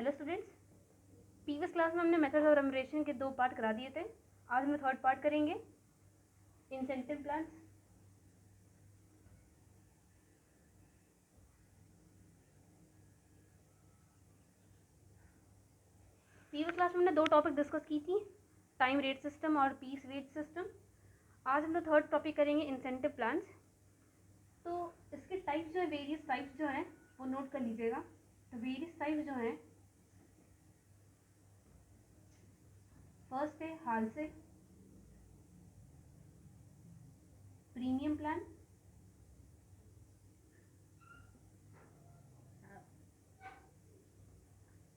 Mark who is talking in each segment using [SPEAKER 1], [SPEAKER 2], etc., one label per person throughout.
[SPEAKER 1] Hello students, previous class में हमने method of remuneration के 2 पार्ट करा दिए थे। आज हम 3rd पार्ट करेंगे, इंसेंटिव प्लान्स। प्रीवियस क्लास में हमने 2 टॉपिक डिस्कस की थी, टाइम रेट सिस्टम और पीस वेज सिस्टम। आज हम लोग 3rd टॉपिक करेंगे, इंसेंटिव प्लान्स। तो इसके टाइप्स जो है, वेरियस टाइप्स जो हैं वो नोट कर लीजिएगा। तो वेरियस टाइप्स जो हैं, फर्स्ट है हाल से प्रीमियम प्लान,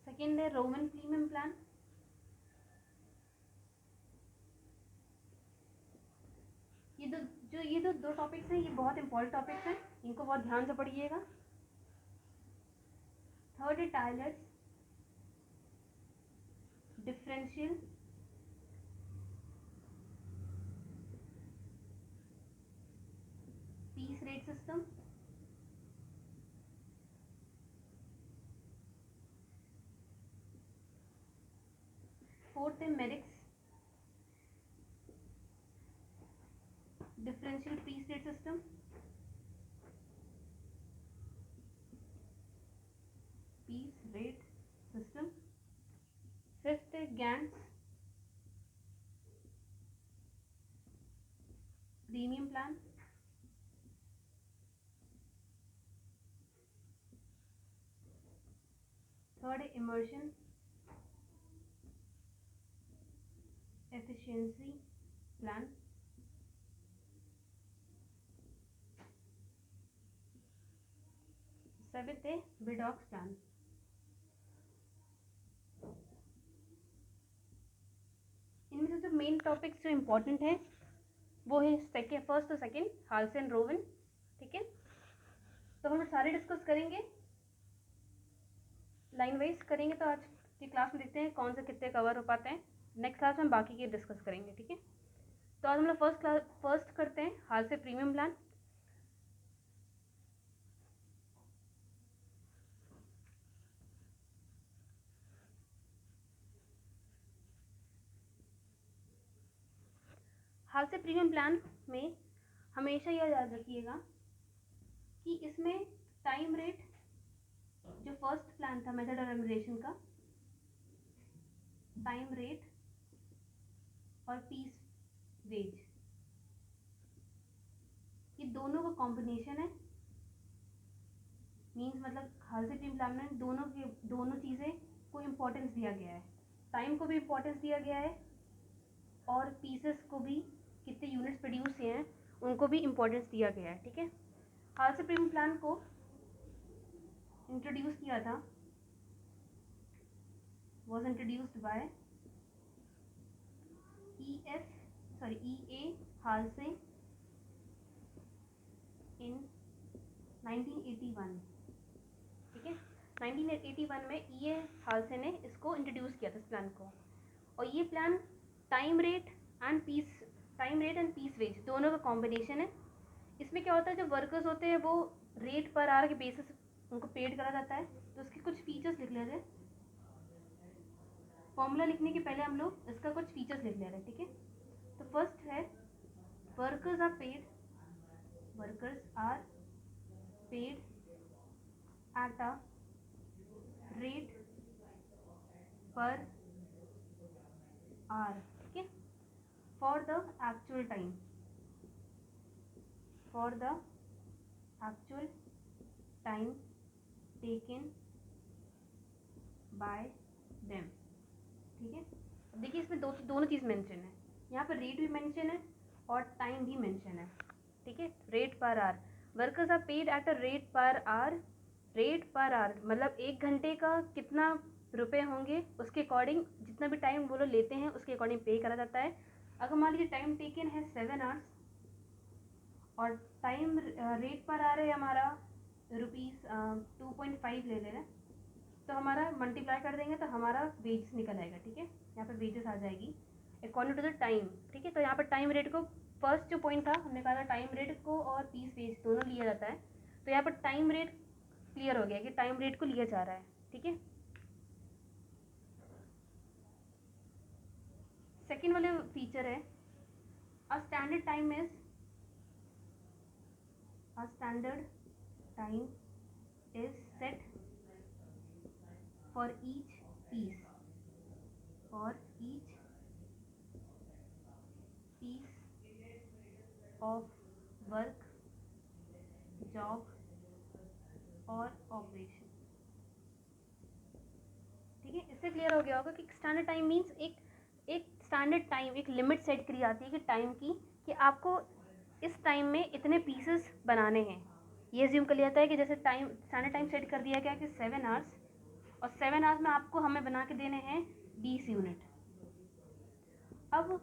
[SPEAKER 1] सेकेंड है रोमन प्रीमियम प्लान, ये दो टॉपिक्स हैं, ये बहुत इंपॉर्टेंट टॉपिक्स हैं, इनको बहुत ध्यान से पढ़िएगा। थर्ड है Taylor's differential piece rate system, fourth है Merrick's differential piece rate system, piece rate system. Fifth है गैंट्स प्रीमियम प्लान। थर्ड है इमर्शन एफिशिएंसी प्लान। सेवेंथ है विडॉक्स प्लान। इनमें से जो मेन टॉपिक्स जो इम्पोर्टेंट है वो है फर्स्ट और सेकेंड, हाल्स एंड रोवन। ठीक है, तो हम सारे डिस्कस करेंगे, लाइन वाइज करेंगे। तो आज की क्लास में देखते हैं कौन से कितने कवर हो पाते हैं। नेक्स्ट क्लास में बाकी के डिस्कस करेंगे। ठीक है, तो आज हम लोग फर्स्ट करते हैं हाल से प्रीमियम प्लान। हाल से प्रीमियम प्लान में हमेशा यह याद रखिएगा कि इसमें टाइम रेट, जो फर्स्ट प्लान था मेथड ऑफ रेम्यूनरेशन का, टाइम रेट और पीस वेज, ये दोनों का कॉम्बिनेशन है। मीन्स मतलब हाल से प्रीमियम प्लान में दोनों चीज़ें को इम्पोर्टेंस दिया गया है। टाइम को भी इम्पोर्टेंस दिया गया है और पीसेस को भी, कितने यूनिट्स प्रोड्यूस किए हैं उनको भी इम्पोर्टेंस दिया गया है। ठीक है, हाल से प्रीमियम प्लान को इंट्रोड्यूस किया था, was introduced by E.A. हालसे in 1981। ठीक है, 1981 में E.A. हालसे ने इसको इंट्रोड्यूस किया था, इस प्लान को। और ये plan time rate and piece wage दोनों का कॉम्बिनेशन है। इसमें क्या होता है, जो वर्कर्स होते हैं वो रेट पर आवर के बेसिस उनको पेड करा जाता है। तो उसके कुछ फीचर्स लिख लेते हैं। फॉर्मूला लिखने के पहले हम लोग इसका कुछ फीचर्स लिख ले रहे हैं। ठीक है, तो फर्स्ट है workers are paid at a rate per hour. ठीक है, for the actual time taken by them. ठीक है, अब देखिए इसमें दोनों चीज़ मेंशन है, यहाँ पर रेट भी मेंशन है और टाइम भी मेंशन है। ठीक है, rate per hour, workers are paid at a rate per hour मतलब 1 घंटे का कितना रुपए होंगे, उसके अकॉर्डिंग जितना भी टाइम वो लोग लेते हैं उसके अकॉर्डिंग पे करा जाता है। अगर मान लीजिए टाइम टेकन है 7 आवर्स और टाइम रेट पर आ रहा है हमारा ₹2.5 ले रहे हैं, तो हमारा मल्टीप्लाई कर देंगे तो हमारा वेजेस निकल आएगा। ठीक है, यहाँ पर वेजेस आ जाएगी अकॉर्डिंग टू द टाइम। ठीक है, तो यहाँ पर टाइम रेट को, फर्स्ट जो पॉइंट था हमने कहा था टाइम रेट को और पीस वेज दोनों लिया जाता है। तो यहाँ पर टाइम रेट क्लियर हो गया कि टाइम रेट को लिया जा रहा है। ठीक है, फीचर है, a standard time is a standard time is set for each piece of work, job और ऑपरेशन। ठीक है, इससे क्लियर हो गया होगा कि स्टैंडर्ड टाइम मीन्स एक स्टैंडर्ड टाइम, एक लिमिट सेट करी जाती है कि टाइम की, कि आपको इस टाइम में इतने पीसेस बनाने हैं। ये एज्यूम कर लिया जाता है कि जैसे टाइम स्टैंडर्ड टाइम सेट कर दिया गया कि 7 आवर्स, और 7 आवर्स में आपको हमें बना के देने हैं 20 यूनिट। अब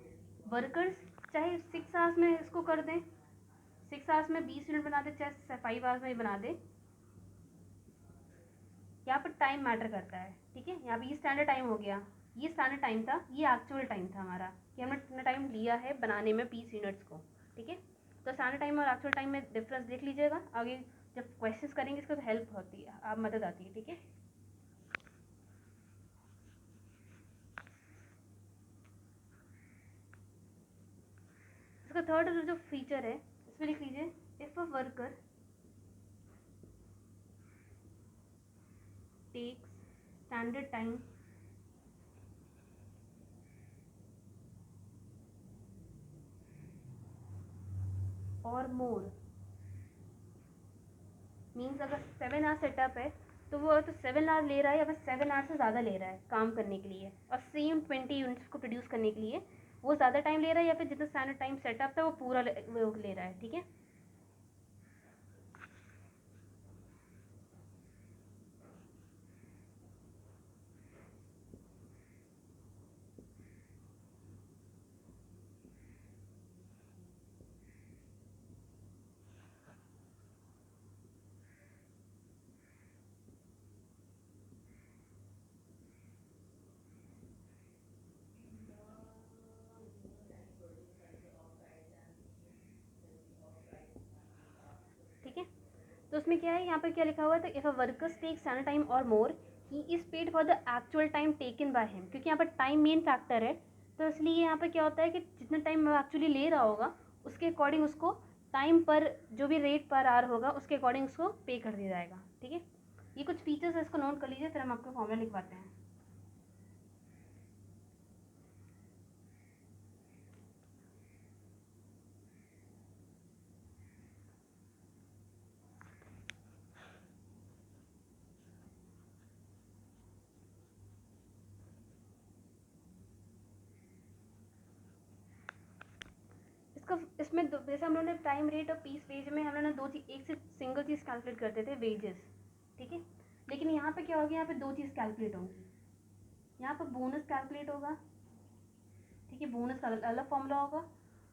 [SPEAKER 1] वर्कर्स चाहे 6 आवर्स में इसको कर दें, 6 आवर्स में 20 यूनिट बना दे, चाहे 5 आवर्स में ही बना दे, यहाँ पर टाइम मैटर करता है। ठीक है, यहाँ पे ये स्टैंडर्ड टाइम हो गया, ये स्टैंडर्ड टाइम था, ये एक्चुअल टाइम था हमारा कि हमने कितना टाइम लिया है बनाने में 20 यूनिट्स को। ठीक है, तो स्टैंडर्ड टाइम और एक्चुअल टाइम में डिफरेंस देख लीजिएगा, आगे जब क्वेश्चंस करेंगे इसका तो हेल्प होती है, आप मदद आती है। ठीक है, इसका थर्ड जो फीचर है इसमें लिख लीजिए, if a worker takes standard time और मोर, मीन्स अगर 7 आवर्स सेटअप है तो वो तो 7 आवर्स ले रहा है या फिर 7 आवर्स से ज़्यादा ले रहा है काम करने के लिए, और सेम 20 यूनिट्स को प्रोड्यूस करने के लिए वो ज़्यादा टाइम ले रहा है या फिर जितना स्टैंडर्ड टाइम सेटअप है वो पूरा वो ले रहा है। ठीक है, ठीक है, तो उसमें क्या है, यहाँ पर क्या लिखा हुआ है, तो if a workers take standard time और more he is paid for the actual time taken by him, क्योंकि यहाँ पर टाइम मेन फैक्टर है, तो इसलिए यहाँ पर क्या होता है कि जितना टाइम वो एक्चुअली ले रहा होगा उसके अकॉर्डिंग उसको टाइम पर जो भी रेट पर आवर होगा उसके अकॉर्डिंग उसको पे कर दिया जाएगा। ठीक है, ये कुछ फीचर्स है, इसको नोट कर लीजिए, फिर हम आपको फॉर्मूला लिखवाते हैं। इसका इसमें जैसे हम लोगों ने टाइम रेट और पीस वेज में हम लोगों ने दो चीज़, एक से सिंगल चीज़ कैलकुलेट करते थे, वेजेस। ठीक है, लेकिन यहाँ पे क्या होगा, यहाँ पे दो चीज़ कैलकुलेट होंगी, यहाँ पर बोनस कैलकुलेट होगा। ठीक है, बोनस का अलग फॉर्मूला होगा,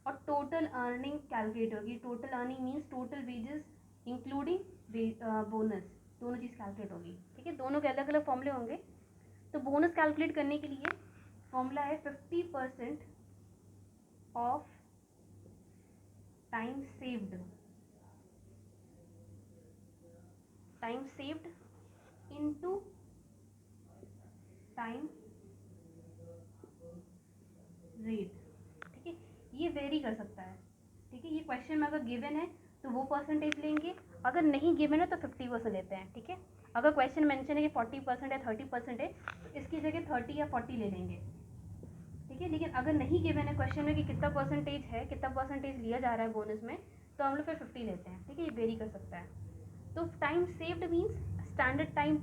[SPEAKER 1] और टोटल अर्निंग कैलकुलेट होगी। Total earning means total wages including bonus, दोनों चीज़ कैलकुलेट होगी। ठीक है, दोनों के अलग अलग फॉर्मूले होंगे। तो बोनस कैलकुलेट करने के लिए फॉर्मूला है 50% of time saved, time saved into time rate. ठीक है, ये वेरी कर सकता है। ठीक है, ये क्वेश्चन में अगर गिवन है तो वो परसेंटेज लेंगे, अगर नहीं गिवन है तो 50% लेते हैं। ठीक है, अगर क्वेश्चन मेंशन है कि 40% है 30% है तो इसकी जगह 30 या 40 ले लेंगे। ठीक है, लेकिन अगर नहीं गिवन है क्वेश्चन में कि कितना परसेंटेज है, कितना परसेंटेज लिया जा रहा है बोनस में, तो हम लोग फिर 50 लेते हैं। ठीक है, ये वेरी कर सकता है। तो time saved means standard time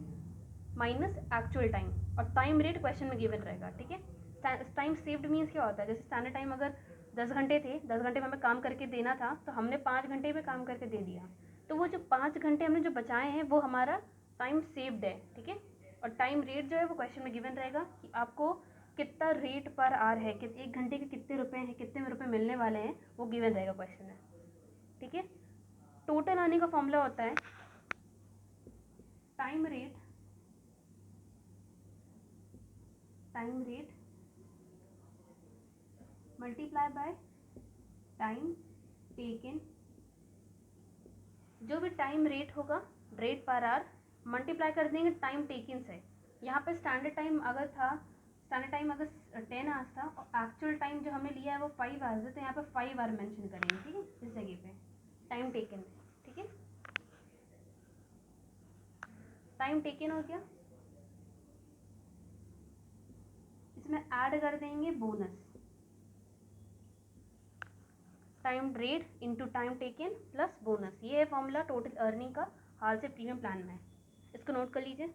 [SPEAKER 1] minus actual time, और टाइम रेट क्वेश्चन में गिवन रहेगा। ठीक है, टाइम सेव्ड मीन्स क्या होता है, जैसे स्टैंडर्ड टाइम अगर 10 घंटे थे, 10 घंटे में हमें काम करके देना था, तो हमने 5 घंटे में काम करके दे दिया, तो वो जो 5 घंटे हमने जो बचाए हैं वो हमारा टाइम सेव्ड है। ठीक है, और टाइम रेट जो है वो क्वेश्चन में गिवन रहेगा कि आपको कितना रेट पर आवर है, कि 1 घंटे के कितने रुपए हैं, कितने रुपए मिलने वाले हैं, वो गिवन रहेगा क्वेश्चन में। ठीक है, टोटल आने का फॉर्मूला होता है time rate multiply by time taken, जो भी टाइम रेट होगा, रेट पर आवर, मल्टीप्लाई कर देंगे टाइम टेकन से। यहाँ पे स्टैंडर्ड टाइम अगर था स्टैंडर्ड टाइम अगर 10 आवर्स था और एक्चुअल टाइम जो हमने लिया है वो 5 आवर्स है, तो यहाँ पर 5 आवर मेंशन करेंगे, ठीक है, इस जगह पे टाइम टेकन में, ठीक है। टाइम टेकन हो गया, इसमें ऐड कर देंगे bonus, time rate into time taken plus bonus. ये है फॉर्मूला टोटल अर्निंग का हाल से प्रीमियम प्लान में, इसको नोट कर लीजिए।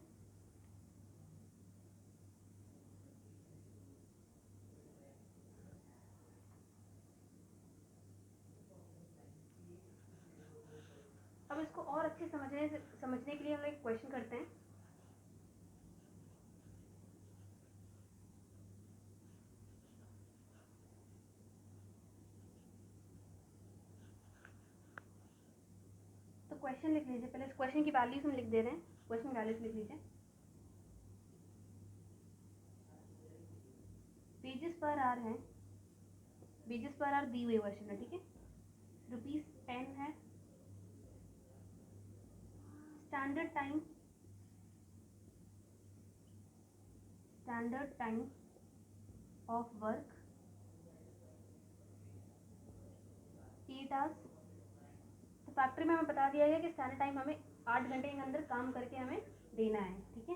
[SPEAKER 1] अब इसको और अच्छे समझने के लिए हम एक क्वेश्चन करते हैं। तो क्वेश्चन लिख लीजिए, पहले इस क्वेश्चन की वैल्यूज हम लिख दे रहे हैं, क्वेश्चन वैल्यूज लिख लीजिए। पेजेस पर आर है, पेजेस पर आर दी हुई क्वेश्चन है, ठीक है, ₹10 है। Standard time of work 8 hours. तो फैक्ट्री में हमें बता दिया गया कि स्टैंडर्ड टाइम हमें 8 घंटे के अंदर काम करके हमें देना है, ठीक है।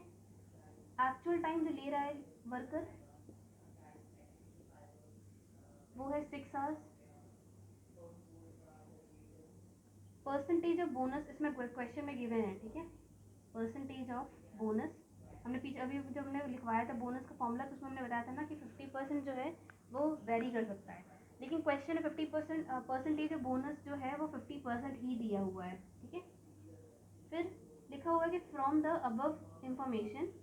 [SPEAKER 1] एक्चुअल टाइम जो ले रहा है वर्कर वो है 6 आवर्स। परसेंटेज ऑफ बोनस इसमें क्वेश्चन में गिवन है, ठीक है, परसेंटेज ऑफ बोनस। हमने पीछे अभी जब हमने लिखवाया था बोनस का फॉर्मूला, तो उसमें हमने बताया था ना कि 50% जो है वो वेरी कर सकता है, लेकिन क्वेश्चन में 50% परसेंटेज ऑफ बोनस जो है वो 50% ही दिया हुआ है, ठीक है। फिर लिखा हुआ है कि from the above information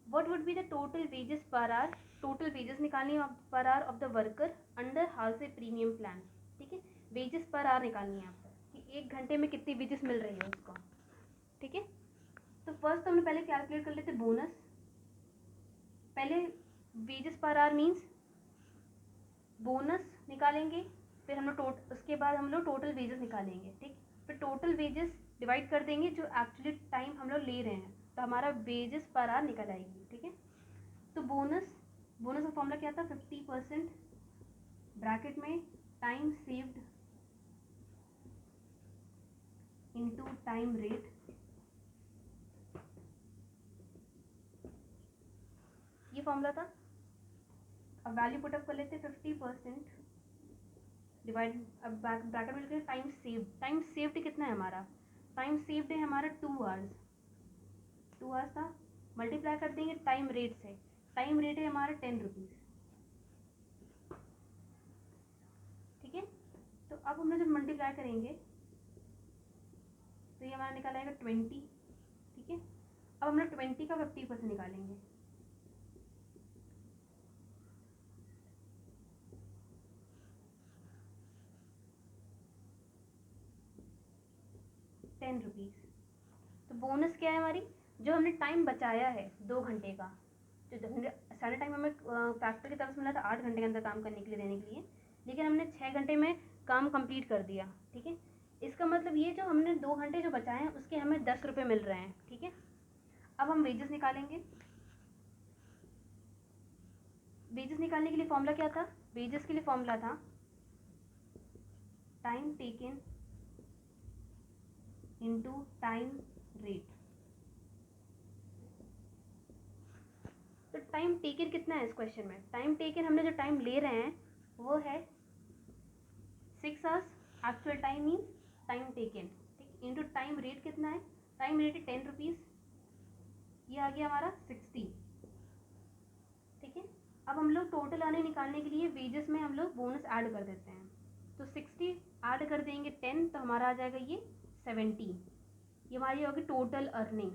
[SPEAKER 1] what would be the total wages per hour, total wages निकालनी है per hour of the worker under Halsey premium plan, ठीक है। वेजेस पर आवर निकालनी है आपको कि 1 घंटे में कितनी वेजेस मिल रही है उसको, ठीक है। तो फर्स्ट हमने पहले कैलकुलेट कर लेते बोनस। पहले wages per hour means bonus निकालेंगे, फिर हम लोग उसके बाद हम लोग टोटल वेजेस निकालेंगे, ठीक। फिर टोटल वेजेस डिवाइड कर देंगे जो एक्चुअली टाइम हम लोग ले रहे हैं, तो हमारा वेजेस पर आवर निकल आएगी, ठीक है। तो बोनस का फॉर्मूला क्या था, 50% ब्रैकेट में time saved into time rate, ये फॉर्मूला था। अब वैल्यू पुटअप कर लेते 50% डिवाइड, अब ब्रैकेट में लिखते टाइम सेव्ड कितना है हमारा, टाइम सेव्ड है हमारा 2 आवर्स था, मल्टीप्लाई कर देंगे टाइम रेट से, टाइम रेट है हमारा 10 रुपीज़, ठीक है। तो अब हम लोग जब मल्टीप्लाई करेंगे तो ये हमारा निकल आएगा 20, ठीक है। अब हम लोग 20 का 50% निकालेंगे, ₹10। तो बोनस क्या है हमारी, जो हमने टाइम बचाया है 2 घंटे का, जो हमने सारे टाइम हमें फैक्ट्री की तरफ से मिला था 8 घंटे के अंदर काम करने के लिए देने के लिए, लेकिन हमने 6 घंटे में काम कंप्लीट कर दिया, ठीक है। इसका मतलब ये जो हमने 2 घंटे जो बचाए हैं उसके हमें 10 रुपये मिल रहे हैं, ठीक है। अब हम वेजेस निकालेंगे। वेजेस निकालने के लिए फॉर्मूला क्या था, वेजेस के लिए फॉर्मूला था time taken into time rate. तो टाइम टेकन कितना है इस क्वेश्चन में, टाइम टेकन हमने जो टाइम ले रहे हैं वो है 6 hours, actual time means time taken, ठीक, इनटू टाइम रेट कितना है, टाइम रेट है 10 रुपीज़, ये आ गया हमारा 60, ठीक है। अब हम लोग टोटल अर्निंग निकालने के लिए वेजेस में हम लोग बोनस ऐड कर देते हैं, तो 60 ऐड कर देंगे 10, तो हमारा आ जाएगा ये 70, ये हमारी होगी टोटल अर्निंग,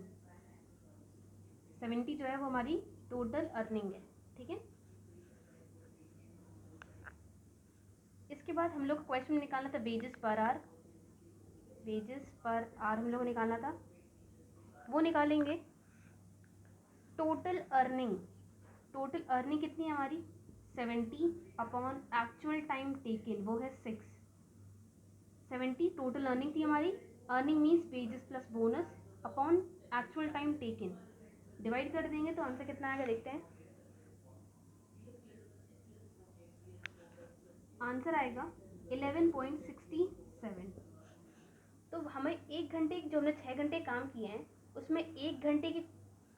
[SPEAKER 1] 70 जो है वो हमारी टोटल अर्निंग है, ठीक है। इसके बाद हम लोग को क्वेश्चन में निकालना था वेजेस पर आवर, हम लोग को निकालना था, वो निकालेंगे टोटल अर्निंग कितनी है हमारी 70 अपॉन एक्चुअल टाइम टेकन वो है 6, 70 टोटल अर्निंग थी हमारी, earning means wages plus bonus upon actual time taken, divide कर देंगे तो आंसर कितना आएगा देखते हैं। आंसर आएगा 11.67। तो हमें 1 घंटे, जो हमने 6 घंटे काम किए हैं उसमें 1 घंटे के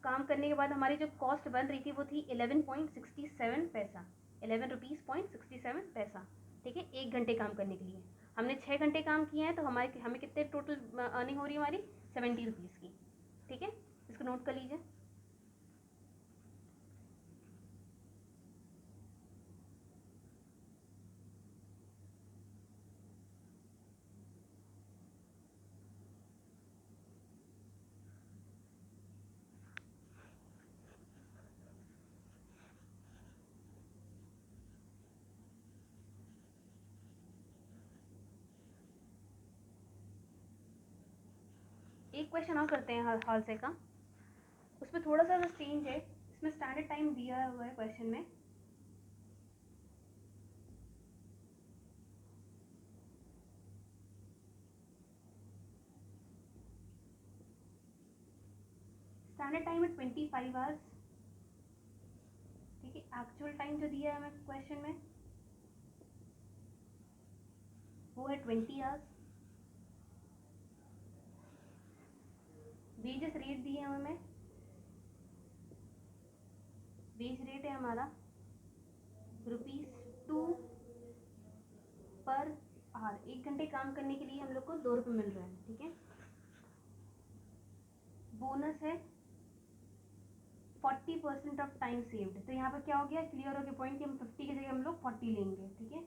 [SPEAKER 1] काम करने के बाद हमारी जो कॉस्ट बन रही थी वो थी 11.67 पैसा, 11 रुपीज़ पॉइंट 67 पैसा। ठीक है, 1 घंटे काम करने के लिए। हमने 6 घंटे काम किए हैं तो हमें कितने टोटल अर्निंग हो रही है हमारी 70 रुपीज़ की। ठीक है, इसको नोट कर लीजिए। एक क्वेश्चन और करते हैं हाल से का, उसमें थोड़ा सा बस चेंज है। इसमें स्टैंडर्ड टाइम दिया हुआ है क्वेश्चन में। स्टैंडर्ड टाइम है 25 आवर्स। ठीक है, एक्चुअल टाइम जो दिया है हमें क्वेश्चन में वो है 20 आवर्स। वेजेस रेट दिए हैं हमें, वेज रेट है हमारा ₹2 पर आवर। 1 घंटे काम करने के लिए हम लोग को 2 रुपये मिल रहे हैं। ठीक है, बोनस है 40% ऑफ टाइम सेव्ड। तो यहाँ पर क्या हो गया, क्लियर हो गया पॉइंट कि हम 50 की जगह हम लोग 40 लेंगे। ठीक है,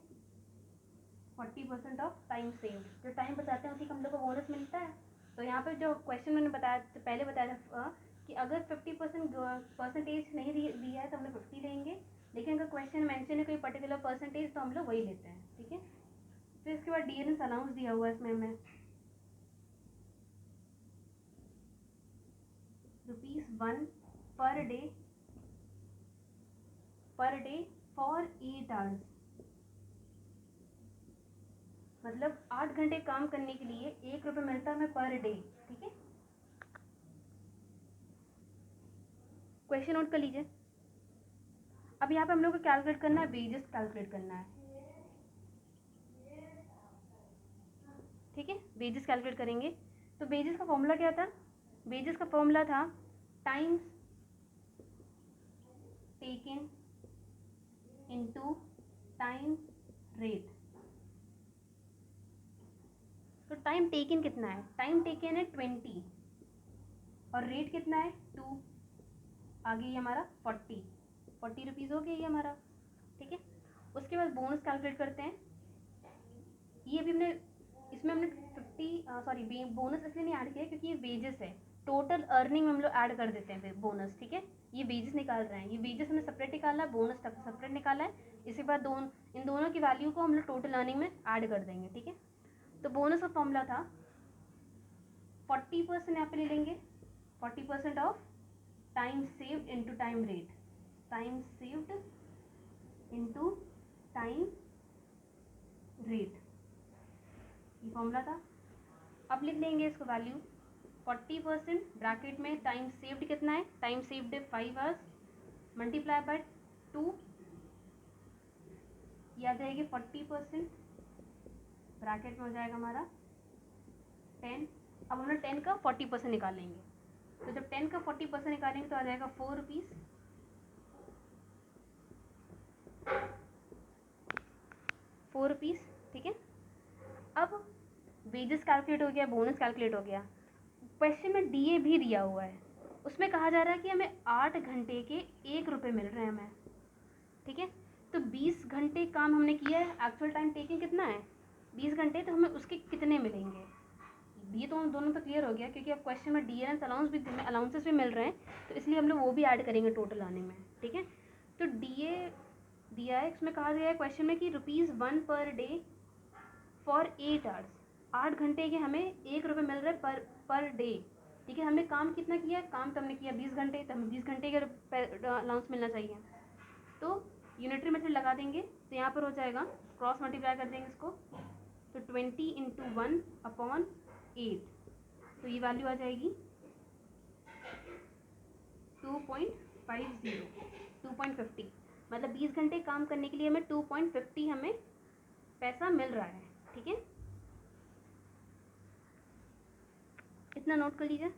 [SPEAKER 1] 40% ऑफ टाइम सेव्ड, जो टाइम बचाते हैं उसी का हम लोग को बोनस मिलता है। तो यहाँ पर जो क्वेश्चन मैंने बताया पहले बताया था कि अगर 50% परसेंटेज नहीं दिया है तो हम लोग 50 लेंगे, लेकिन अगर क्वेश्चन मेंशन है कोई पर्टिकुलर परसेंटेज तो हम लोग वही लेते हैं। ठीक है, फिर इसके बाद डीएनएस अलाउंस दिया हुआ है इसमें हमें ₹1 पर डे फॉर 8 आवर्स। मतलब 8 घंटे काम करने के लिए 1 रुपये मिलता है हमें पर डे। ठीक है, क्वेश्चन नोट कर लीजिए। अब यहाँ पे हम लोग को कैलकुलेट करना है, वेजेस कैलकुलेट करना है। ठीक है, वेजेस कैलकुलेट करेंगे। तो वेजेस का फॉर्मूला क्या था, वेजेस का फॉर्मूला था times taken into time rate. तो टाइम टेकन कितना है, टाइम टेकन है 20 और रेट कितना है 2, आगे ये हमारा 40 रुपीज़ हो गया ये हमारा। ठीक है, उसके बाद बोनस कैलकुलेट करते हैं। ये भी हमने इसमें हमने 50 बोनस इसलिए नहीं ऐड किया क्योंकि ये वेजेस है, टोटल अर्निंग में हम लोग ऐड कर देते हैं फिर बोनस। ठीक है, ये वेजेस निकाल रहे हैं, ये वेजेस हमने सेपरेट निकाला है, बोनस सेपरेट निकाला है। इसके बाद इन दोनों की वैल्यू को हम लोग टोटल अर्निंग में ऐड कर देंगे। ठीक है, तो बोनस का फॉर्मूला था 40% यहाँ पे ले लेंगे, 40% of time saved into time rate, time saved into time rate, ये फॉर्मूला था। अब लिख लेंगे इसको वैल्यू 40% ब्रैकेट में टाइम सेव्ड कितना है, टाइम सेव्ड है 5 आवर्स, मल्टीप्लाई बाय 2, याद रहेगी 40% ब्रैकेट में हो जाएगा हमारा 10। अब हम लोग 10 का 40% निकाल लेंगे। तो जब 10 का 40% निकालेंगे तो आ जाएगा 4 रुपीज़, 4 रुपीज़। ठीक है, अब वेजेस कैलकुलेट हो गया, बोनस कैलकुलेट हो गया। क्वेश्चन में डीए भी दिया हुआ है, उसमें कहा जा रहा है कि हमें 8 घंटे के 1 रुपये मिल रहे हैं हमें। ठीक है, तो 20 घंटे काम हमने किया है, एक्चुअल टाइम टेकिंग कितना है 20 घंटे, तो हमें उसके कितने मिलेंगे। ये तो दोनों तो क्लियर हो गया क्योंकि अब क्वेश्चन में डीएनएस अलाउंसेस भी मिल रहे हैं, तो इसलिए हम लोग वो भी ऐड करेंगे टोटल आने में। ठीक है, तो डीए दिया है, इसमें कहा गया है क्वेश्चन में कि ₹1 पर डे फॉर 8 आवर्स, 8 घंटे के हमें 1 रुपये मिल रहा है पर डे। ठीक है, हमने काम कितना किया, काम तो हमने किया 20 घंटे, तो हमें 20 घंटे का अलाउंस मिलना चाहिए। तो यूनिटरी मेथड लगा देंगे, तो यहाँ पर हो जाएगा क्रॉस मल्टीप्लाई कर देंगे इसको, तो 20 × 1 अपॉन 8, तो ये वैल्यू आ जाएगी 2.50, 2.50, मतलब 20 घंटे काम करने के लिए हमें 2.50 हमें पैसा मिल रहा है। ठीक है, इतना नोट कर लीजिए।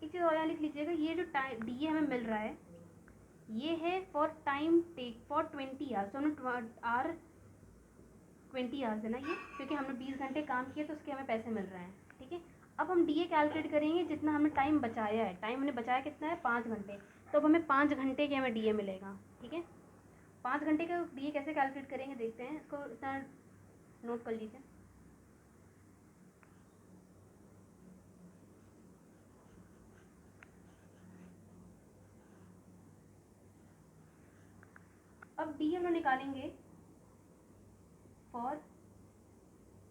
[SPEAKER 1] एक चीज़ और यहाँ लिख लीजिएगा, ये जो टाइम डी हमें मिल रहा है ये है for time take for 20 hours, तो हमने आर 20 आवर्स है ना ये, क्योंकि हमने 20 घंटे काम किए तो उसके हमें पैसे मिल रहे हैं। ठीक है, अब हम डी ए कैलकुलेट करेंगे जितना हमने टाइम बचाया है। टाइम हमने बचाया कितना है, 5 घंटे, तो अब हमें 5 घंटे के हमें डी ए मिलेगा। ठीक है, 5 घंटे का डी ए कैसे कैलकुलेट करेंगे देखते हैं, इसको इतना नोट कर लीजिए। अब डी हम लोग निकालेंगे फॉर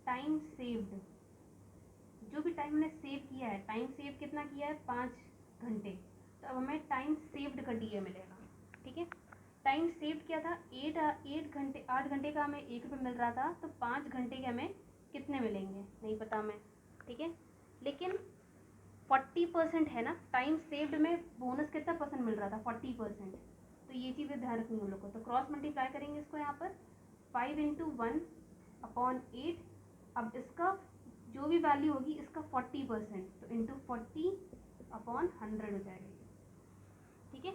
[SPEAKER 1] टाइम सेव्ड, जो भी टाइम हमने सेव किया है, टाइम सेव कितना किया है, 5 घंटे, तो अब हमें टाइम सेव्ड का डी ए मिलेगा। ठीक है, टाइम सेव्ड क्या था, 8 घंटे का हमें 1 रुपये मिल रहा था, तो 5 घंटे के हमें कितने मिलेंगे नहीं पता हमें। ठीक है, लेकिन 40% है ना, टाइम सेव्ड में बोनस कितना परसेंट मिल रहा था, 40%, तो ये चीज़ें ध्यान रखनी हम लोग को। तो क्रॉस मल्टीप्लाई करेंगे इसको यहाँ पर, 5 × 1/8, अब इसका जो भी वैल्यू होगी इसका 40%, तो इंटू 40/100 हो जाएगा। ठीक है,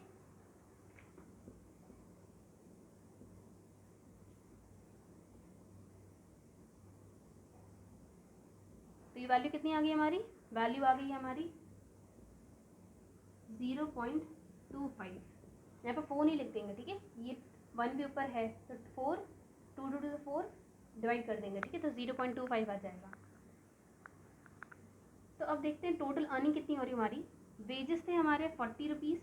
[SPEAKER 1] तो ये वैल्यू कितनी आ गई हमारी, वैल्यू आ गई है हमारी 0.25, यहाँ पर 4 नहीं लिख देंगे। ठीक है, ये 1 भी ऊपर है तो 4, 2 to 4 डिवाइड कर देंगे। ठीक है, तो 0.25 आ जाएगा। तो अब देखते हैं टोटल अर्निंग कितनी हो रही हमारी। वेजेस थे हमारे 40 रुपीज़,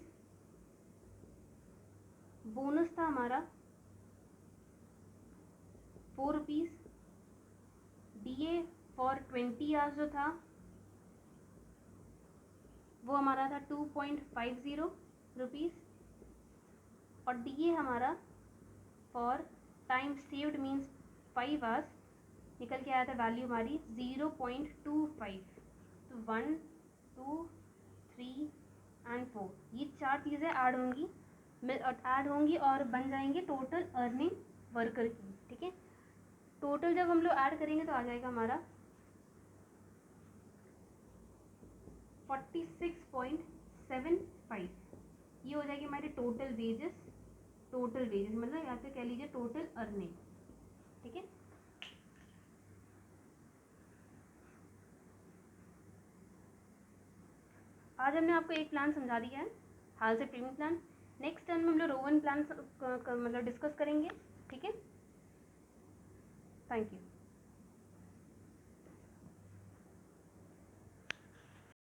[SPEAKER 1] बोनस था हमारा 4 रुपीज़, डीए फॉर 20 आवर्स जो था वो हमारा था 2.50 रुपीज़, और डीए हमारा for time saved means 5 hours निकल के आया था वैल्यू हमारी 0.25। तो 1, 2, 3 एंड 4, ये 4 चीज़ें ऐड होंगी और बन जाएंगी टोटल अर्निंग वर्कर की। ठीक है, टोटल जब हम लोग ऐड करेंगे तो आ जाएगा हमारा 46.75, ये हो जाएगी हमारी टोटल वेजेस मतलब यहाँ पे कह लीजिए टोटल अर्निंग। ठीक है, आज हमने आपको एक प्लान समझा दिया है, हाल से प्रीमियम प्लान। नेक्स्ट टाइम हम लोग रोवन प्लान मतलब डिस्कस करेंगे। ठीक है, थैंक यू।